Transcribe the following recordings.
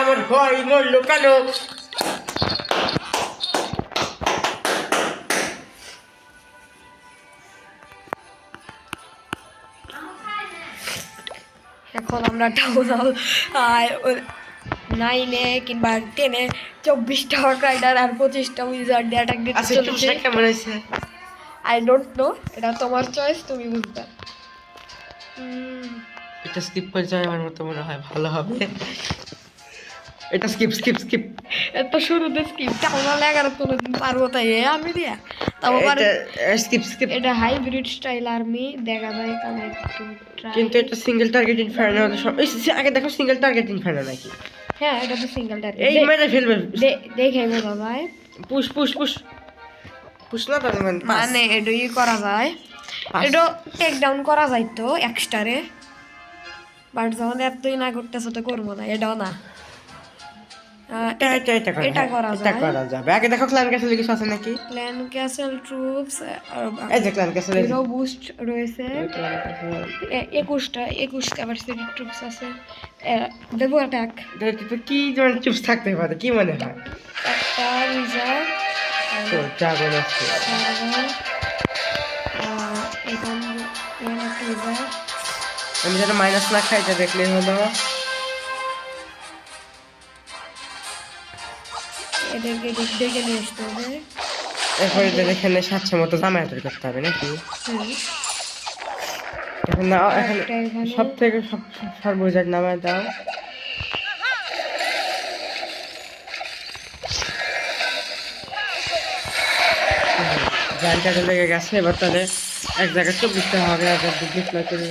আমার ভয় মরলো কেন? এখন আমরা টাউন হল 9-এ কিংবা 10-এ 24টা হক রাইডার আর 25টা উইজার্ড দিয়ে অ্যাটাক দিতে আচ্ছা চলেছে। টুপটা কেমন হয়েছে? আই ডোন্ট নো, এটা তোমার চয়েস, তুমি বুঝবে। এটা স্কিপ করে যাওয়া আমার মতো মনে হয় ভালো হবে। এটা স্কিপ স্কিপ স্কিপ। এত শুরুতে স্কিপ টাউন হল 11 কোনোদিন পারবো তাই আমি দিয়া তাও পারে। এটা স্কিপ স্কিপ। এটা হাইব্রিড স্টাইল আর্মি দেখা যায় কারণ একটু ট্রাই। কিন্তু এটা সিঙ্গেল টার্গেট ইনফার্নো আগে দেখো সিঙ্গেল টার্গেট ইনফার্নো নাকি? হ্যাঁ এটা তো সিঙ্গেল টার্গেট। এই মেরে ফেলবে। দেখে বোঝা যায়। পুশ পুশ পুশ পুশ না তার মানে এটা করা যায়, এটা টেক ডাউন করা যায় তো এক্সট্রারে, বাট যখন এতই না করতেছে তো করবো না, এটাও না। এটা করা যাবে। আগে দেখো ক্ল্যান ক্যাসেলে কিছু আছে নাকি? ক্ল্যান ক্যাসেল ট্রুপস, এই যে ক্ল্যান ক্যাসেলে হিরো বুস্ট রয়েছে 21 ক্যাপাসিটি ট্রুপস আছে। দেবো অ্যাটাক কি ধরনের চুপ থাকতে পারে কি মনে হয়? একটা রিজার্ভ তো ড্রাগন আছে। এখানে একটা রিজার্ভ। আমি যেন মাইনাস না খাই এটা দেখলে হলো। এদেরকে দেখে নিয়ে আসতে হবে। এরপরে এদের এখানে সাতশো মতো জামায়াত করতে হবে নাকি? এখন না এখানে সব থেকে সর্বজার নামায় দাও। জানটাটা লেগে গেছে, এবার তাহলে এক জায়গায় 24টা হবে আর ডিপ্লয় করে।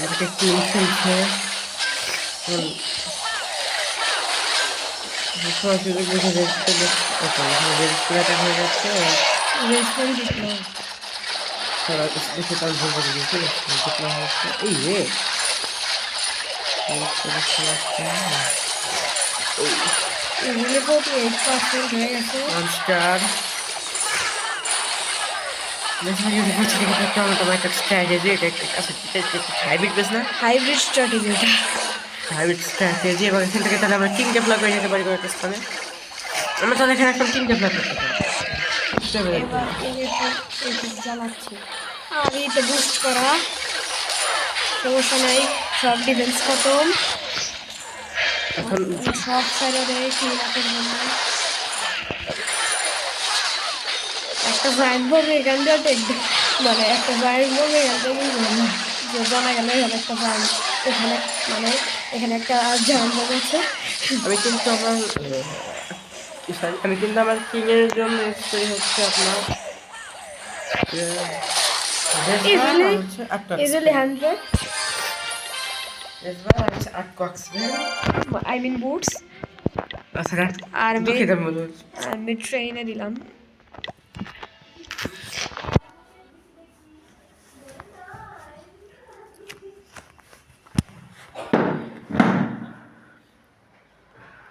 এদিকে টিম খেলছে, সরাসরি বুঝে রেজিস্ট্রেটা হয়ে যাচ্ছে। সারা দেশে তার ভুল করে দিয়েছে ডিপ্লয় হচ্ছে। এই রে মনস্টার হাইব্রিড স্ট্র্যাটেজি এবং এখান থেকে তাহলে আমরা কিং ডেভেলপ করে যেতে পারি কয়েকটা স্থানে। আমরা তাহলে এখানে এখন কিং ডেভেলপ করতে পারি। জ্বালাচ্ছি আমি তো বুস্ট করা, সমস্যা নাই, সব ডিফেন্স খতম এখন সব সাইডে দেয় কিলাকের জন্য। একটা জায়েন্ট বলবে এখান দিয়ে মানে একটা জায়েন্ট বলবে এখান থেকে জানা গেল এখানে একটা জায়েন্ট, এখানে মানে এখানে একটা জায়েন্ট বলবে আছে। আমি কিন্তু আমার কিং এর জন্য হচ্ছে আপনার ইজিলি 100 আই মিন বুটস। আর আমি ট্রেনে দিলাম।